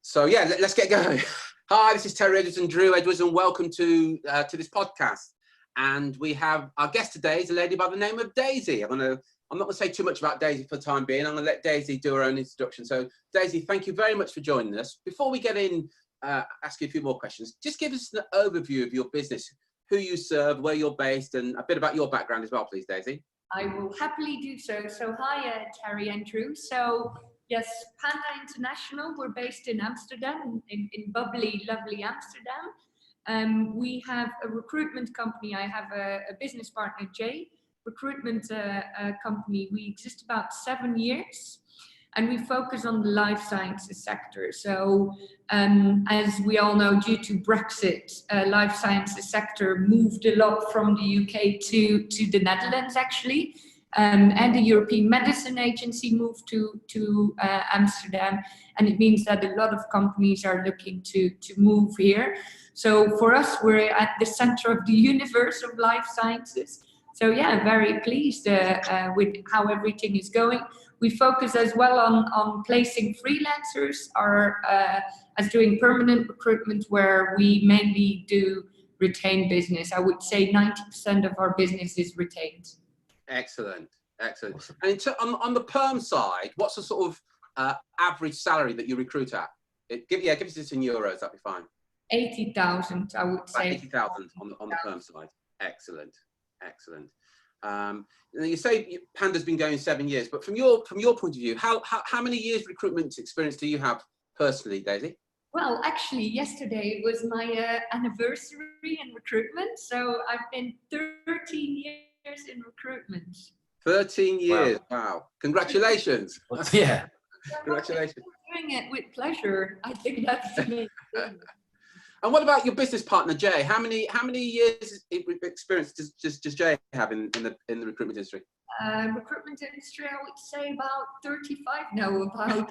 So yeah, let's get going. Hi, this is Terry Edwards and Drew Edwards, and welcome to this podcast. And we have our guest today is a lady by the name of Daisy. I'm not going to say too much about Daisy for the time being. I'm going to let Daisy do her own introduction. So Daisy, thank you very much for joining us. Before we get in, ask you a few more questions, just give us an overview of your business, who you serve, where you're based, and a bit about your background as well, please, Daisy. I will happily do so. So hi, Terry and Drew. So yes, Panda International, we're based in Amsterdam, in bubbly, lovely Amsterdam. We have a recruitment company. I have a business partner, Jay, recruitment company. We exist about 7 years. And we focus on the life sciences sector. So as we all know, due to Brexit, life sciences sector moved a lot from the UK to the Netherlands, actually. And the European Medicine Agency moved to Amsterdam. And it means that a lot of companies are looking to move here. So for us, we're at the center of the universe of life sciences. So yeah, very pleased with how everything is going. We focus as well on placing freelancers as doing permanent recruitment, where we mainly do retained business. I would say 90% of our business is retained. Excellent, excellent. And on the perm side, what's the sort of average salary that you recruit at? Give us this in euros, that'd be fine. 80,000, I would say. 80,000 on the perm side. Excellent, excellent. You say Panda's been going 7 years, but from your point of view, how many years recruitment experience do you have personally, Daisy? Well, actually, yesterday was my anniversary in recruitment, so I've been 13 years in recruitment. 13 years, wow. Congratulations. Yeah. Congratulations. I'm doing it with pleasure. I think that's the main thing. And what about your business partner, Jay? How many years experience does Jay have in the recruitment industry? Recruitment industry, I would say about 35 now, about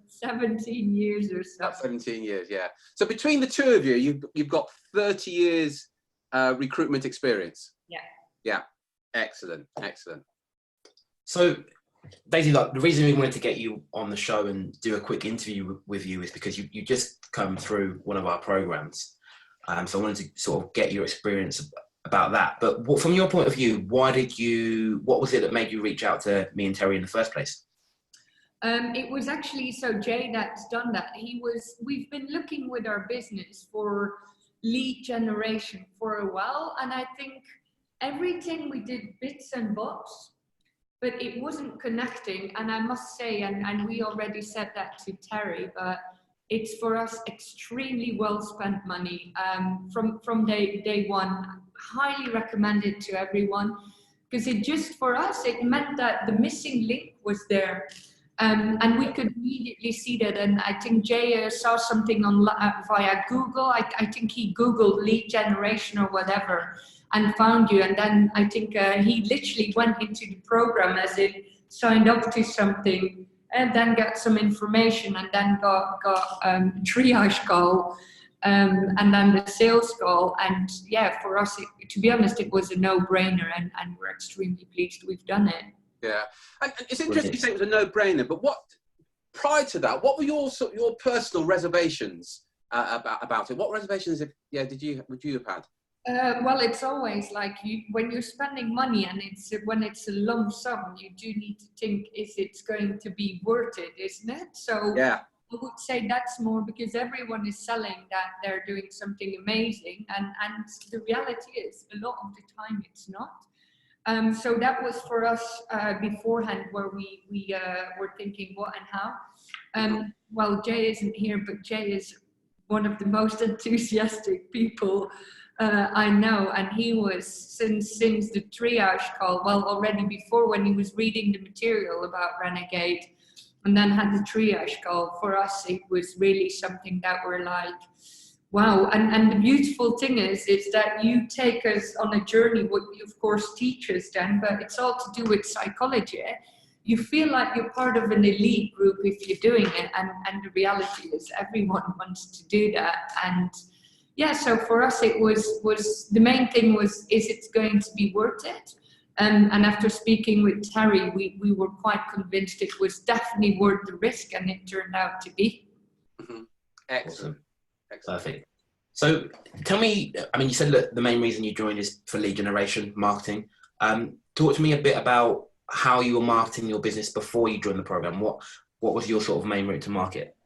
17 years or so. About 17 years, yeah. So between the two of you, you've got 30 years recruitment experience. Yeah. Yeah. Excellent, excellent. So, Daisy, like, the reason we wanted to get you on the show and do a quick interview with you is because you just come through one of our programs. So I wanted to sort of get your experience about that. But from your point of view, what was it that made you reach out to me and Terry in the first place? It was actually, so Jay that's done that. We've been looking with our business for lead generation for a while. And I think everything we did bits and bobs, but it wasn't connecting. And I must say, and we already said that to Terry, but it's for us extremely well spent money from day one. Highly recommended to everyone, because for us, it meant that the missing link was there. And we could immediately see that. And I think Jay saw something via Google. I think he Googled lead generation or whatever and found you. And then I think he literally went into the program as if signed up to something, and then got some information, and then got a triage call, and then the sales call. And yeah, for us, to be honest, it was a no-brainer, and we're extremely pleased we've done it. Yeah, and it's interesting you say it was a no-brainer, but prior to that, what were your personal reservations about it? What reservations would you have had? Well, it's always like when you're spending money, and when it's a lump sum, you do need to think, is it going to be worth it, isn't it? So yeah, I would say that's more because everyone is selling that they're doing something amazing, and the reality is a lot of the time it's not. So that was for us beforehand, where we were thinking what and how. Well, Jay isn't here, but Jay is one of the most enthusiastic people I know, and he was since the triage call, well, already before, when he was reading the material about Renegade, and then had the triage call. For us, it was really something that we're like, wow. And the beautiful thing is that you take us on a journey, what you of course teach us then, but it's all to do with psychology. You feel like you're part of an elite group if you're doing it, and the reality is everyone wants to do that. And yeah, so for us it was the main thing was, is it going to be worth it? And after speaking with Terry, we were quite convinced it was definitely worth the risk, and it turned out to be. Mm-hmm. Excellent. Awesome. Excellent. Perfect. So tell me, I mean, you said that the main reason you joined is for lead generation marketing. Talk to me a bit about how you were marketing your business before you joined the program. What was your sort of main route to market?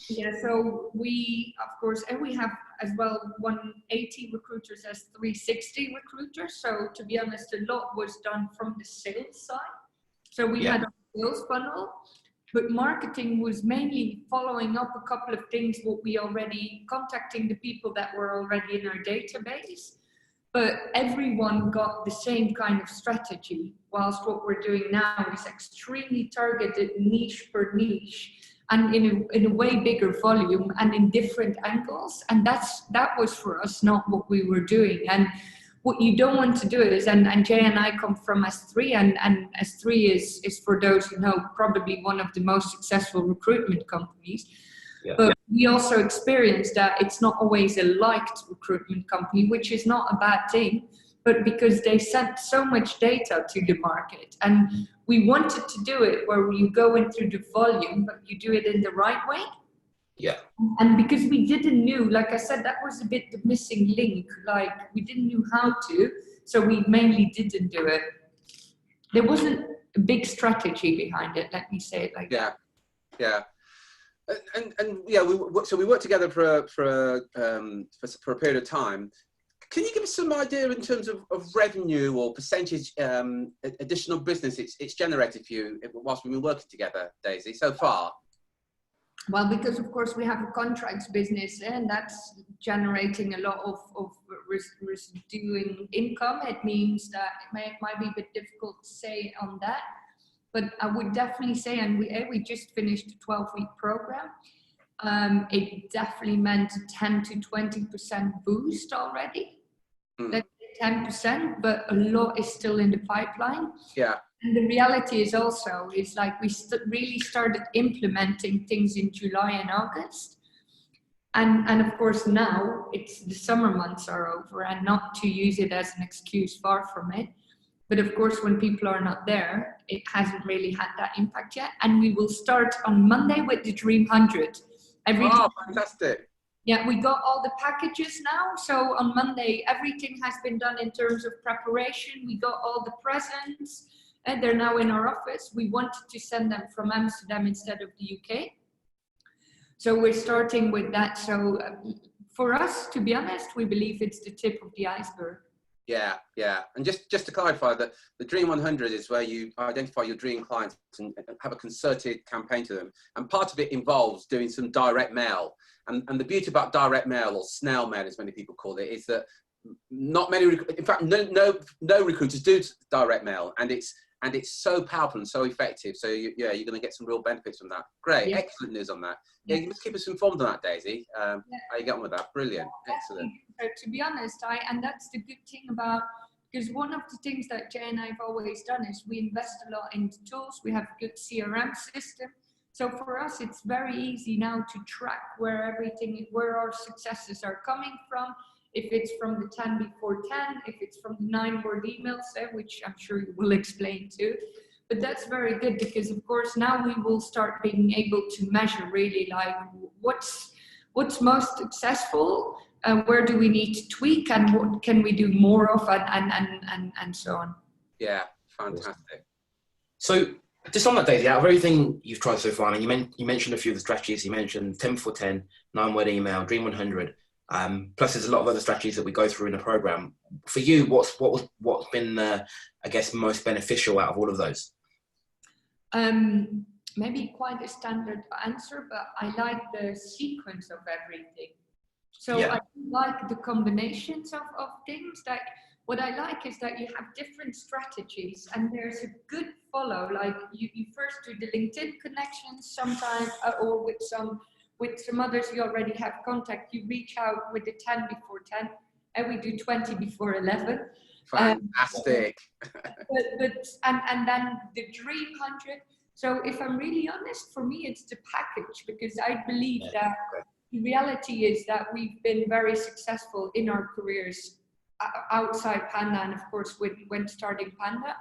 Yeah, so we, of course, and we have as well 180 recruiters as 360 recruiters. So to be honest, a lot was done from the sales side. So we had a sales funnel, but marketing was mainly following up a couple of things, what we already contacting the people that were already in our database. But everyone got the same kind of strategy, whilst what we're doing now is extremely targeted, niche per niche, and in a way bigger volume and in different angles. And that was for us not what we were doing. And what you don't want to do is, and Jay and I come from S3, and S3 is for those who know, probably one of the most successful recruitment companies. Yeah. But we also experienced that it's not always a liked recruitment company, which is not a bad thing, but because they sent so much data to the market. And we wanted to do it where you go into the volume, but you do it in the right way. Yeah. And because we didn't know, like I said, that was a bit the missing link. Like we didn't know how to, so we mainly didn't do it. There wasn't a big strategy behind it. Let me say it like that. Yeah. And yeah, we worked together for a period of time. Can you give us some idea in terms of revenue or percentage additional business it's generated for you whilst we've been working together, Daisy, so far? Well, because of course we have a contracts business, and that's generating a lot of residuing income. It means that it might be a bit difficult to say on that. But I would definitely say, and we just finished a 12-week program. It definitely meant 10 to 20% boost already. Let's say 10%, but a lot is still in the pipeline. Yeah. And the reality is also, is like we really started implementing things in July and August. And of course now it's the summer months are over, and not to use it as an excuse, far from it. But of course, when people are not there, it hasn't really had that impact yet. And we will start on Monday with the Dream 100. Oh, fantastic. Yeah, we got all the packages now. So on Monday, everything has been done in terms of preparation. We got all the presents, and they're now in our office. We wanted to send them from Amsterdam instead of the UK. So we're starting with that. So for us, to be honest, we believe it's the tip of the iceberg. Yeah. And just to clarify, that the Dream 100 is where you identify your dream clients and have a concerted campaign to them. And part of it involves doing some direct mail. And the beauty about direct mail, or snail mail as many people call it, is that not many, in fact, no recruiters do direct mail. And it's so powerful and so effective. So you're going to get some real benefits from that. Great. Yeah. Excellent news on that. Yeah, you must keep us informed on that, Daisy. How you get on with that? Brilliant. Excellent. So to be honest, and that's the good thing about, because one of the things that Jay and I have always done is we invest a lot into tools. We have a good CRM system. So for us, it's very easy now to track where our successes are coming from. If it's from the 10 before 10, if it's from the 9-word emails, which I'm sure you will explain too. But that's very good, because of course now we will start being able to measure really like what's most successful, where do we need to tweak, and what can we do more of, and so on. Yeah, fantastic. So just on that, Daisy, out of everything you've tried so far, and you mentioned a few of the strategies. You mentioned 10 before 10, 9-word email, Dream 100. Plus, there's a lot of other strategies that we go through in the program. For you, what's been, I guess, most beneficial out of all of those? Maybe quite a standard answer, but I like the sequence of everything. So I like the combinations of things. That what I like is that you have different strategies, and there's a good follow. Like you first do the LinkedIn connections sometimes, or with some others you already have contact. You reach out with the 10 before 10, and we do 20 before 11. Fantastic. And then the Dream 100. So if I'm really honest, for me it's the package, because I believe that the reality is that we've been very successful in our careers outside Panda, and of course when starting Panda.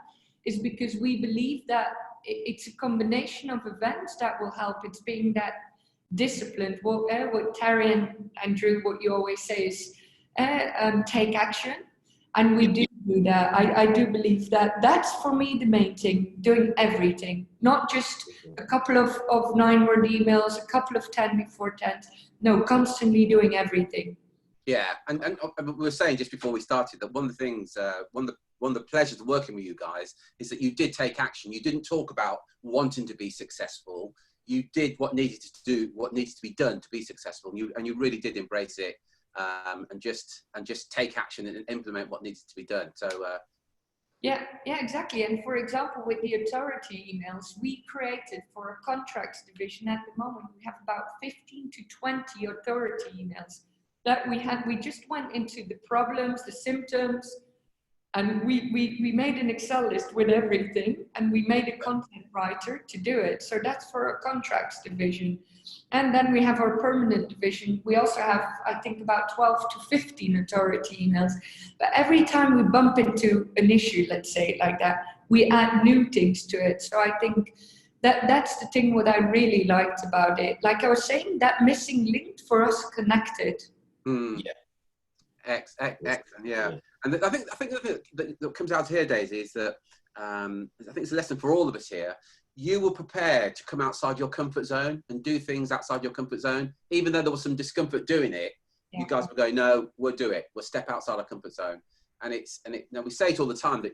is because we believe that it's a combination of events that will help. It's being that disciplined. What Terry and Drew, what you always say is take action. And we do that. I do believe that that's for me the main thing, doing everything, not just a couple of 9-word emails, a couple of 10 before 10s. No, constantly doing everything. Yeah, and we were saying just before we started that one of the things, one of the pleasures of working with you guys is that you did take action. You didn't talk about wanting to be successful. You did what needed to be done to be successful. And you really did embrace it, and just take action and implement what needed to be done. So. Yeah, exactly. And for example, with the authority emails, we created for a contracts division at the moment, we have about 15 to 20 authority emails that we just went into the problems, the symptoms, and we made an Excel list with everything, and we made a content writer to do it. So that's for a contracts division. And then we have our permanent division. We also have, I think, about 12 to 15 authority emails. But every time we bump into an issue, let's say it like that, we add new things to it. So I think that's the thing what I really liked about it. Like I was saying, that missing link for us connected. Yeah. Excellent. Yeah. And I think the thing that comes out here, Daisy, is that I think it's a lesson for all of us here. You were prepared to come outside your comfort zone and do things outside your comfort zone, even though there was some discomfort doing it. Yeah. You guys were going, no, we'll do it. We'll step outside our comfort zone. And now we say it all the time that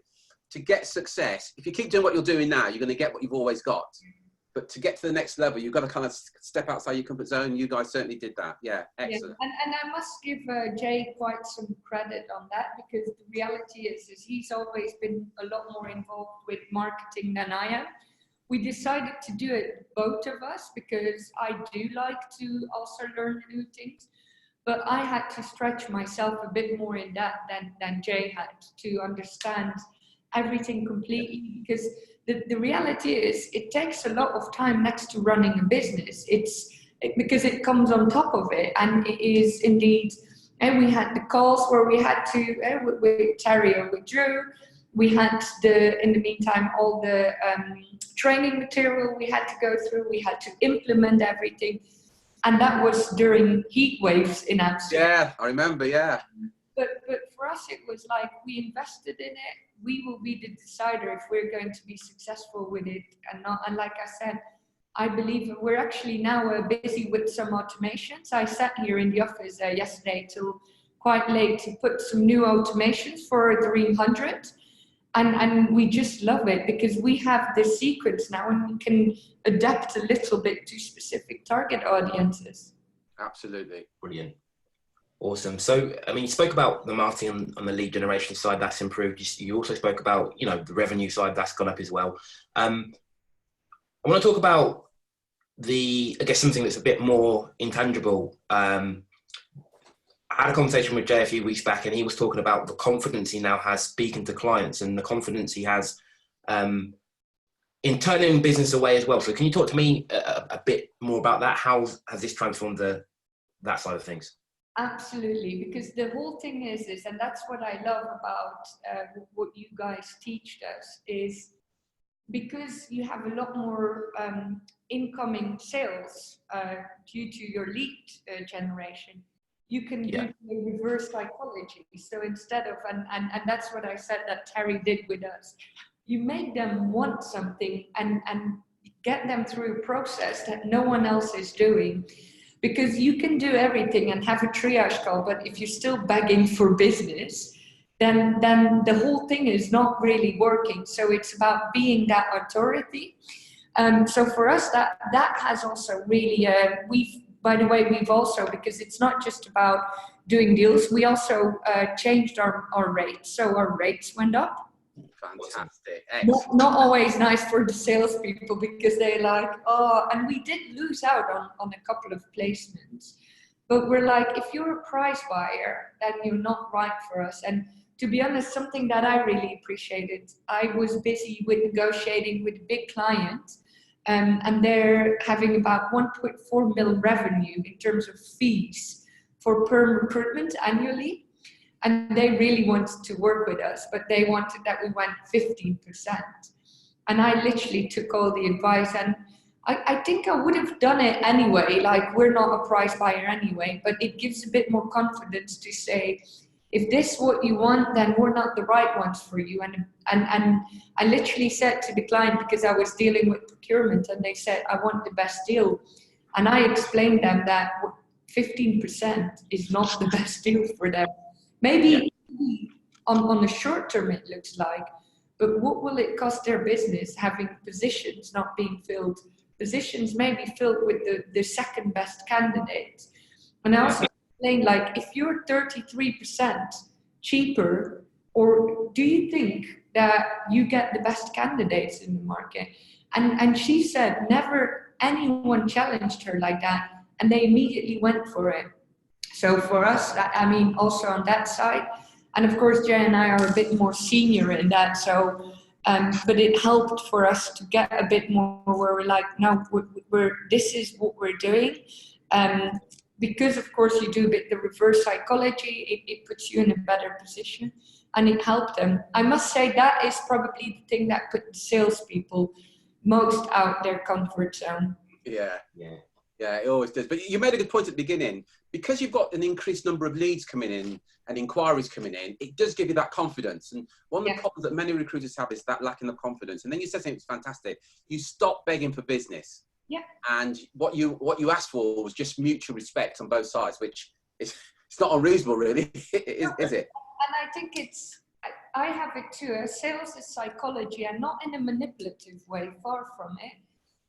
to get success, if you keep doing what you're doing now, you're going to get what you've always got. But to get to the next level, you've got to kind of step outside your comfort zone. You guys certainly did that. Yeah, excellent. Yeah. And I must give Jay quite some credit on that, because the reality is he's always been a lot more involved with marketing than I am. We decided to do it, both of us, because I do like to also learn new things. But I had to stretch myself a bit more in that than Jay had, to understand everything completely, because the reality is it takes a lot of time next to running a business. Because it comes on top of it, and it is indeed. And we had the calls where we had to with Terry or with Drew. We had in the meantime all the training material we had to go through. We had to implement everything, and that was during heat waves in Amsterdam. Yeah, I remember. Yeah. But for us, it was like we invested in it. We will be the decider if we're going to be successful with it and not. And like I said, I believe we're actually now busy with some automations. I sat here in the office yesterday till quite late to put some new automations for 300. And we just love it because we have this sequence now and we can adapt a little bit to specific target audiences. Absolutely. Brilliant. Awesome. So, I mean, you spoke about the marketing on the lead generation side, that's improved. You also spoke about, the revenue side, that's gone up as well. I want to talk about something that's a bit more intangible. I had a conversation with Jay a few weeks back, and he was talking about the confidence he now has speaking to clients and the confidence he has in turning business away as well. So can you talk to me a bit more about that? How has this transformed that side of things? Absolutely, because the whole thing is, and that's what I love about what you guys teach us, is because you have a lot more incoming sales due to your lead generation. You can do reverse psychology. So instead of, and that's what I said that Terry did with us, you make them want something and get them through a process that no one else is doing. Because you can do everything and have a triage call, but if you're still begging for business, then the whole thing is not really working. So it's about being that authority. So for us, that has also really, we've also, because it's not just about doing deals, we also changed our rates. So our rates went up. Fantastic. Not always nice for the salespeople because they're like, and we did lose out on a couple of placements. But we're like, if you're a prize buyer, then you're not right for us. And to be honest, something that I really appreciated, I was busy with negotiating with a big client, and they're having about 1.4 mil revenue in terms of fees for perm recruitment annually. and they really wanted to work with us, but they wanted that we went 15%. And I literally took all the advice, and I think I would have done it anyway. Like, we're not a price buyer anyway, but it gives a bit more confidence to say, if this is what you want, then we're not the right ones for you. And I literally said to the client, because I was dealing with procurement, and they said, I want the best deal. And I explained them that 15% is not the best deal for them. Maybe on the short term it looks like, but what will it cost their business having positions not being filled? Positions may be filled with the second best candidates. And I also explained, like, if you're 33% cheaper, or do you think that you get the best candidates in the market? And she said never anyone challenged her like that, and they immediately went for it. So for us, I mean, also on that side, and of course Jay and I are a bit more senior in that, so but it helped for us to get a bit more where we're like, no, this is what we're doing. Because of course you do a bit the reverse psychology, it puts you in a better position, and it helped them. I must say that is probably the thing that put the salespeople most out their comfort zone. Yeah, it always does. But you made a good point at the beginning. Because you've got an increased number of leads coming in and inquiries coming in, it does give you that confidence. And one of the problems that many recruiters have is that lacking of confidence. And then you said something that's fantastic. You stop begging for business. Yeah. And what you asked for was just mutual respect on both sides, which is, it's not unreasonable, really, is it? And I think I have it too. Sales is psychology, and not in a manipulative way, far from it.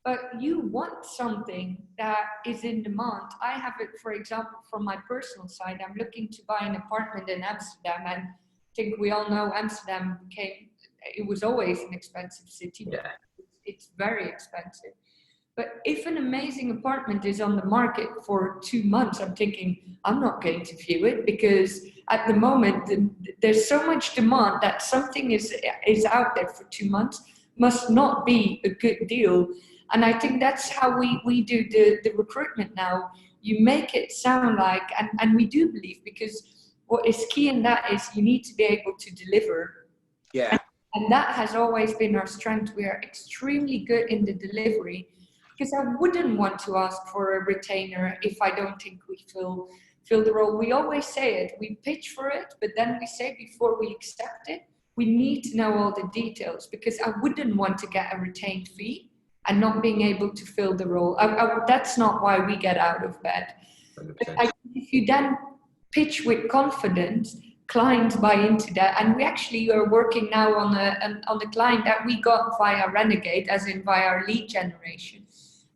But you want something that is in demand. I have it, for example, from my personal side. I'm looking to buy an apartment in Amsterdam, and I think we all know Amsterdam it was always an expensive city. Yeah. It's very expensive. But if an amazing apartment is on the market for 2 months, I'm thinking, I'm not going to view it, because at the moment, there's so much demand that something is out there for 2 months, must not be a good deal. And I think that's how we do the recruitment now. You make it sound like, and we do believe, because what is key in that is you need to be able to deliver. Yeah. And that has always been our strength. We are extremely good in the delivery, because I wouldn't want to ask for a retainer if I don't think we fill the role. We always say it, we pitch for it, but then we say before we accept it, we need to know all the details, because I wouldn't want to get a retained fee and not being able to fill the role. That's not why we get out of bed. But if you then pitch with confidence, clients buy into that. And we actually are working now on the client that we got via Renegade, as in via our lead generation.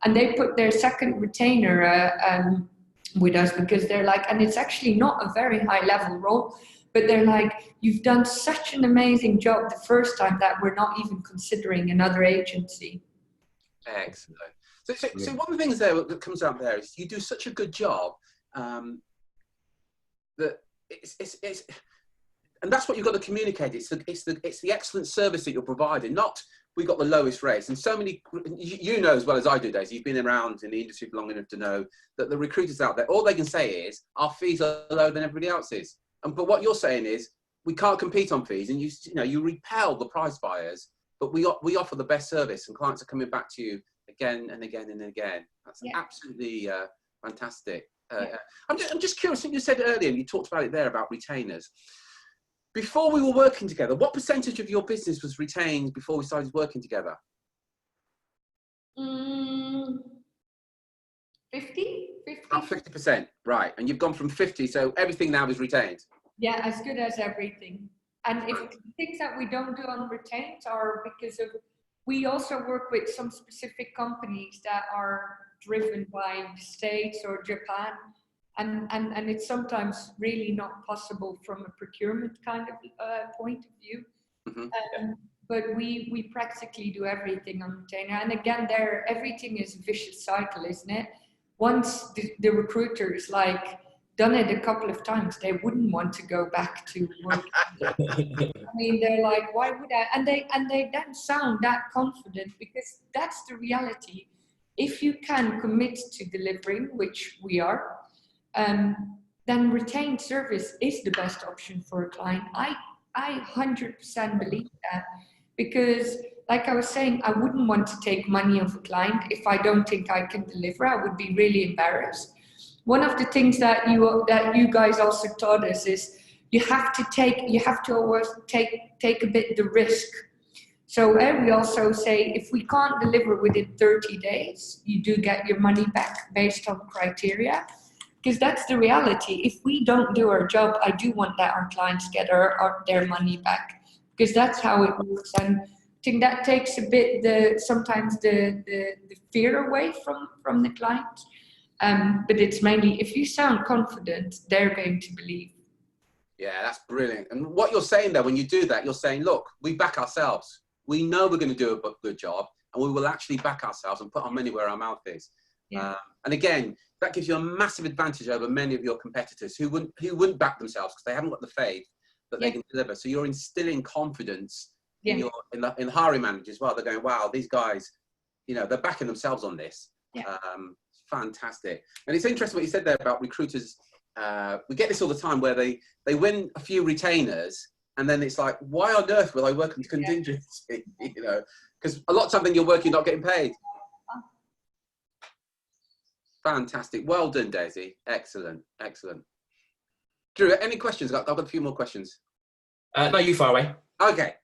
And they put their second retainer with us, because they're like, and it's actually not a very high level role, but they're like, you've done such an amazing job the first time that we're not even considering another agency. Excellent. So one of the things there that comes out there is you do such a good job that it's and that's what you've got to communicate. It's the excellent service that you're providing. Not we got the lowest rates. And so many, you know as well as I do, Daisy, you've been around in the industry for long enough to know that the recruiters out there, all they can say is our fees are lower than everybody else's. But what you're saying is we can't compete on fees, and you repel the price buyers. But we offer the best service, and clients are coming back to you again and again and again. That's absolutely fantastic. I'm just curious, I think you said earlier, you talked about it there about retainers. Before we were working together, what percentage of your business was retained before we started working together? 50%. 50%, right. And you've gone from 50, so everything now is retained. Yeah, as good as everything. And if things that we don't do on retained are because of, we also work with some specific companies that are driven by the States or Japan. And it's sometimes really not possible from a procurement kind of point of view. Mm-hmm. But we practically do everything on retainer. And again, everything is a vicious cycle, isn't it? Once the recruiter is like, done it a couple of times, they wouldn't want to go back to work. I mean, they're like, why would I? And they then sound that confident, because that's the reality. If you can commit to delivering, which we are, then retained service is the best option for a client. I 100% believe that, because like I was saying, I wouldn't want to take money of a client if I don't think I can deliver. I would be really embarrassed. One of the things that you guys also taught us is you have to always take a bit the risk. So we also say if we can't deliver within 30 days, you do get your money back based on criteria. Because that's the reality. If we don't do our job, I do want that our clients get their money back, because that's how it works. And I think that takes a bit sometimes the fear away from the client. But it's mainly if you sound confident, they're going to believe. Yeah, that's brilliant. And what you're saying there, when you do that, you're saying, look, we back ourselves. We know we're going to do a good job, and we will actually back ourselves and put our money where our mouth is. Yeah. And again, that gives you a massive advantage over many of your competitors who wouldn't back themselves because they haven't got the faith that they can deliver. So you're instilling confidence in the hiring manager as well. They're going, wow, these guys, they're backing themselves on this. Yeah. Fantastic. And it's interesting what you said there about recruiters. We get this all the time where they win a few retainers, and then it's like, why on earth will I work on contingency? Because a lot of times you're working, not getting paid. Fantastic. Well done, Daisy. Excellent. Excellent. Drew, any questions? I've got a few more questions. No, you far away. Okay.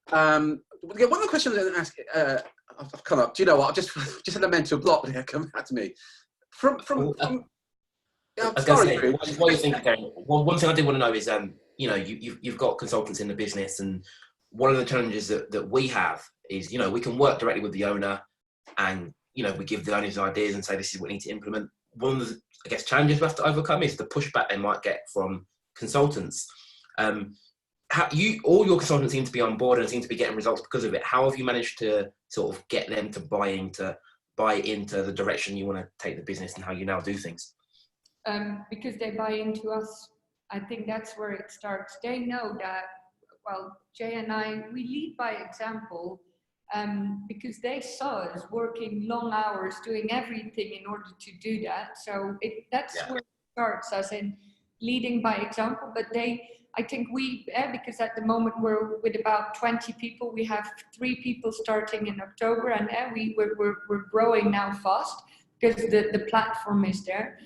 One of the questions I didn't ask, I've come up. Do you know what? I've just had a mental block there come back to me. From sorry, Drew. What are you thinking, Darren? One thing I did want to know is, you've got consultants in the business, and one of the challenges that we have is, we can work directly with the owner, and we give the owners ideas and say this is what we need to implement. One of the, challenges we have to overcome is the pushback they might get from consultants. All your consultants seem to be on board and seem to be getting results because of it. How have you managed to sort of get them to buy into the direction you want to take the business and how you now do things? Because they buy into us. I think that's where it starts. They know that, well, Jay and I, we lead by example. Because they saw us working long hours, doing everything in order to do that. So that's where it starts, as in leading by example. But I think because at the moment we're with about 20 people, we have 3 people starting in October, and we're growing now fast because the platform is there.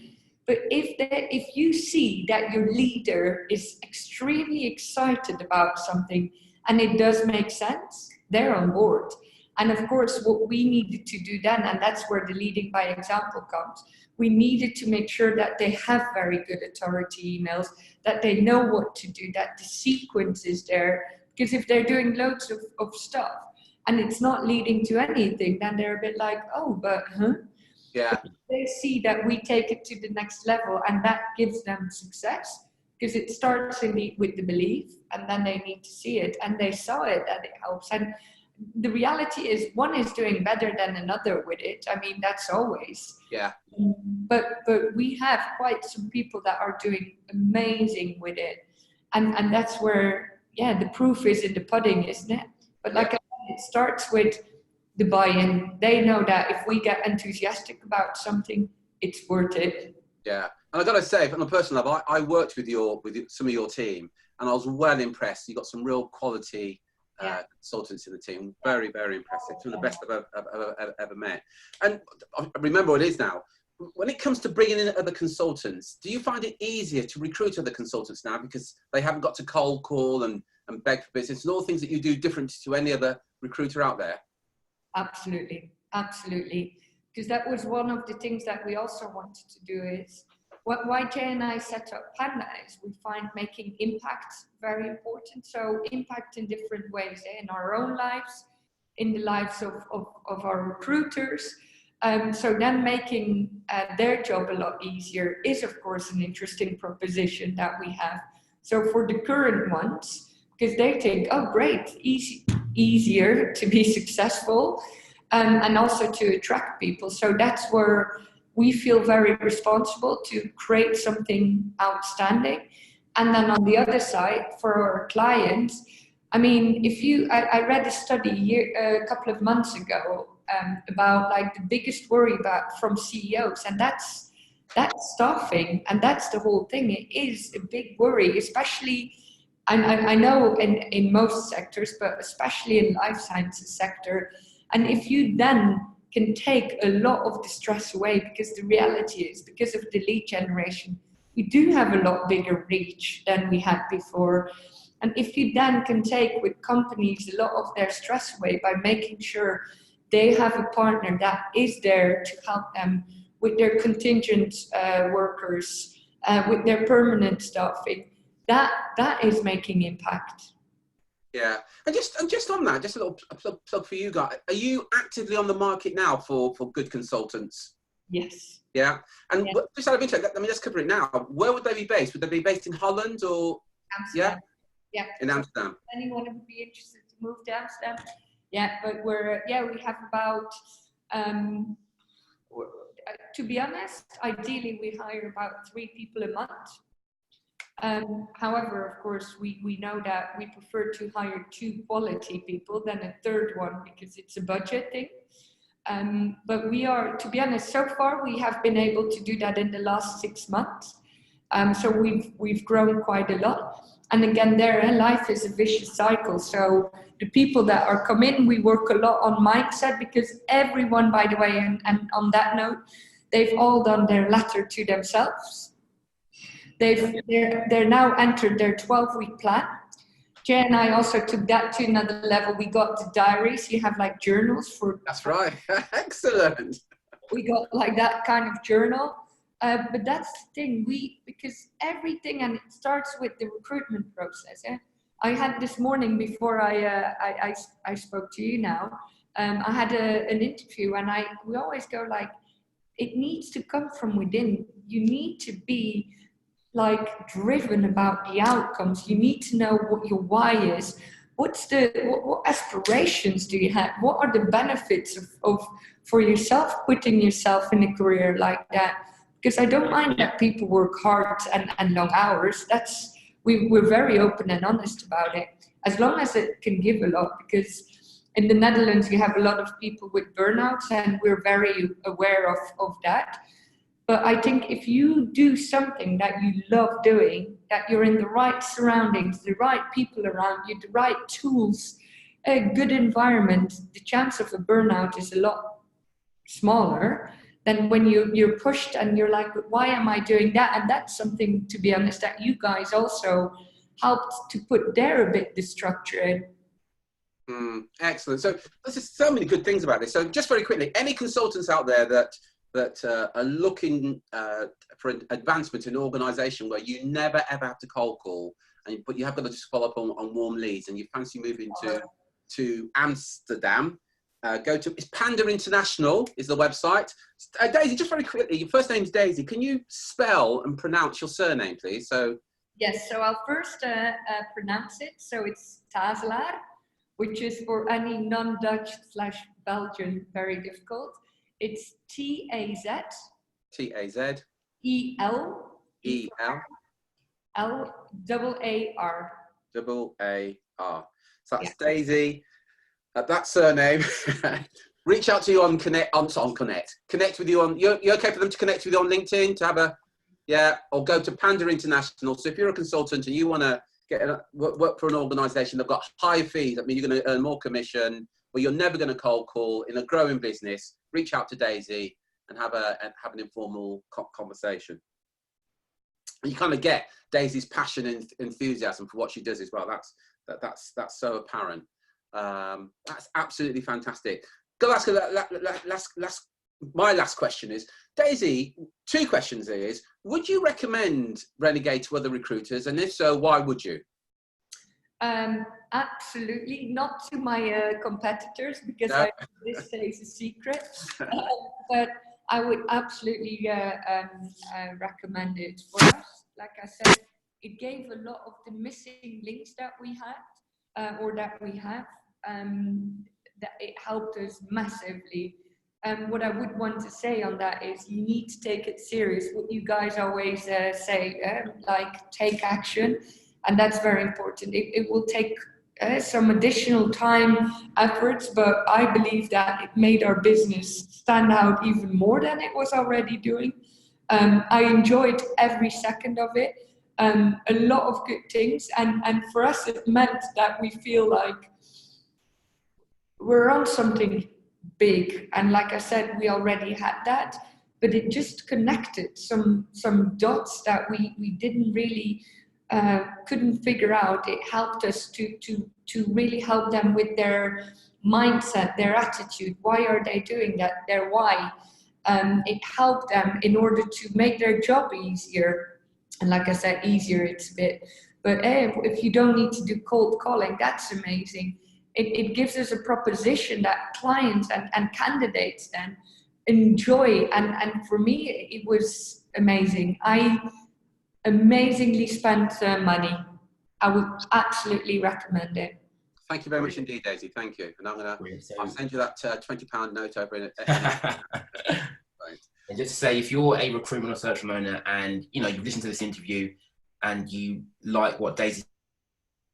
But if you see that your leader is extremely excited about something and it does make sense, they're on board. And of course, what we needed to do then, and that's where the leading by example comes, we needed to make sure that they have very good authority emails, that they know what to do, that the sequence is there. Because if they're doing loads of stuff and it's not leading to anything, then they're a bit like, oh, but Yeah. But they see that we take it to the next level, and that gives them success. Because it starts with the belief, and then they need to see it, and they saw it, and it helps. And the reality is, one is doing better than another with it. I mean, that's always. Yeah. But we have quite some people that are doing amazing with it, and that's where the proof is in the pudding, isn't it? But like I said, it starts with the buy-in. They know that if we get enthusiastic about something, it's worth it. Yeah. And I got to say, on a personal level, I worked with some of your team, and I was well impressed. You got some real quality consultants in the team. Very, very impressive. Some of the best I've ever met. And I remember what it is now. When it comes to bringing in other consultants, do you find it easier to recruit other consultants now because they haven't got to cold call and beg for business and all the things that you do different to any other recruiter out there? Absolutely. Absolutely. Because that was one of the things that we also wanted to do is why Jay and I set up Panda is we find making impact very important. So impact in different ways, in our own lives, in the lives of our recruiters. So then making their job a lot easier is, of course, an interesting proposition that we have. So for the current ones, because they think, oh, great, easier to be successful and also to attract people. So that's where we feel very responsible to create something outstanding. And then on the other side, for our clients, I mean, I read a study a couple of months ago about like the biggest worry from CEOs, and that's that staffing, and that's the whole thing. It is a big worry, especially, and I know in most sectors, but especially in life sciences sector. And if you then can take a lot of the stress away, because the reality is, because of the lead generation, we do have a lot bigger reach than we had before. And if you then can take with companies a lot of their stress away by making sure they have a partner that is there to help them with their contingent workers, with their permanent staffing, that is making impact. Yeah, and just on that, just a little plug for you guys. Are you actively on the market now for good consultants? Yes. Yeah, and Yeah. just out of interest, let me just cover it now. Where would they be based? Would they be based in Holland or? Amsterdam. Yeah. In Amsterdam. So anyone who would be interested to move to Amsterdam? Yeah, but we have about. To be honest, ideally we hire about 3 people a month. However, of course, we know that we prefer to hire 2 quality people than a third one, because it's a budget thing. But we are, to be honest, so far we have been able to do that in the last 6 months. So we've grown quite a lot. And again, life is a vicious cycle. So the people that are come in, we work a lot on mindset, because everyone, by the way, and on that note, they've all done their letter to themselves. They're now entered their 12-week plan. Jay and I also took that to another level. We got the diaries. You have like journals for. That's right. Excellent. We got like that kind of journal. But that's the thing, because everything, and it starts with the recruitment process. Yeah? I had this morning, before I spoke to you now, I had an interview, and we always go like, it needs to come from within. You need to be like driven about the outcomes. You need to know what your why is. What aspirations do you have? What are the benefits of for yourself putting yourself in a career like that? Because I don't mind that people work hard and long hours. We're very open and honest about it, as long as it can give a lot. Because in the Netherlands, you have a lot of people with burnouts, and we're very aware of that. But I think if you do something that you love doing, that you're in the right surroundings, the right people around you, the right tools, a good environment, the chance of a burnout is a lot smaller than when you're pushed and you're like, why am I doing that? And that's something, to be honest, that you guys also helped to put there a bit the structure in. Excellent. So there's just so many good things about this. So just very quickly, any consultants out there that are looking for an advancement in an organisation where you never ever have to cold call, but you have got to just follow up on warm leads, and you fancy moving to Amsterdam, go to, it's Panda International is the website. Daisy, just very quickly, your first name's Daisy. Can you spell and pronounce your surname, please? So yes, so I'll first pronounce it. So it's Tazelaar, which is for any non-Dutch/Belgian very difficult. It's Tazel. L-AAR. So that's Daisy. That surname. Reach out to you on Connect. Connect with you on. You're okay for them to connect with you on LinkedIn to have a, or go to Panda International. So if you're a consultant and you want to work for an organisation, they've got high fees. I mean, you're going to earn more commission, but you're never going to cold call in a growing business. Reach out to Daisy and have an informal conversation. And you kind of get Daisy's passion and enthusiasm for what she does as well. That's so apparent. That's absolutely fantastic. My last question is, Daisy, 2 questions is, would you recommend Renegade to other recruiters? And if so, why would you? Absolutely not to my competitors, because No. This stays a secret. But I would absolutely recommend it for us. Like I said, it gave a lot of the missing links that we had, or that we have. That it helped us massively. What I would want to say on that is, you need to take it serious. What you guys always say, like, take action. And that's very important. It will take some additional time, efforts, but I believe that it made our business stand out even more than it was already doing. I enjoyed every second of it. A lot of good things, and for us it meant that we feel like we're on something big, and like I said, we already had that, but it just connected some dots that we didn't really couldn't figure out. It helped us to really help them with their mindset, their attitude. Why are they doing that? Their why. It helped them in order to make their job easier. And like I said, easier it's a bit, but if you don't need to do cold calling, that's amazing. It gives us a proposition that clients and candidates then enjoy. And for me, it was amazing. I amazingly spent money. I would absolutely recommend it. Thank you very much indeed, Daisy. Thank you. And I'll send you that £20 note over in a right. And just to say, if you're a recruitment or search owner and you've listened to this interview and you like what Daisy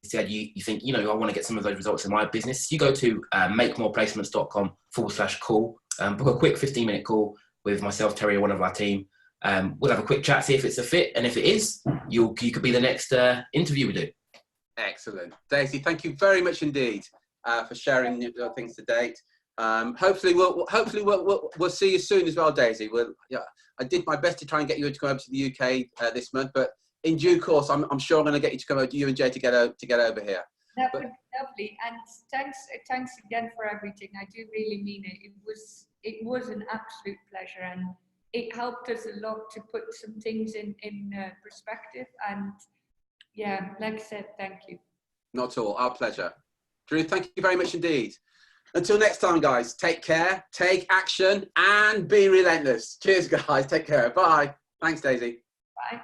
said, you think, I want to get some of those results in my business, you go to makemoreplacements.com/call, book a quick 15-minute call with myself, Terry, or one of our team. We'll have a quick chat, see if it's a fit, and if it is, you could be the next interview we do. Excellent. Daisy, thank you very much indeed for sharing your things to date. Hopefully we'll see you soon as well, Daisy. I did my best to try and get you to go over to the UK this month, but in due course, I'm sure I'm going to get you to come over, you and Jay, to get over here. That would be lovely, and thanks again for everything. I do really mean it. It was an absolute pleasure, and it helped us a lot to put some things in perspective. And yeah, like I said, thank you. Not at all, our pleasure. Drew, thank you very much indeed. Until next time, guys, take care, take action, and be relentless. Cheers, guys. Take care. Bye. Thanks, Daisy. Bye.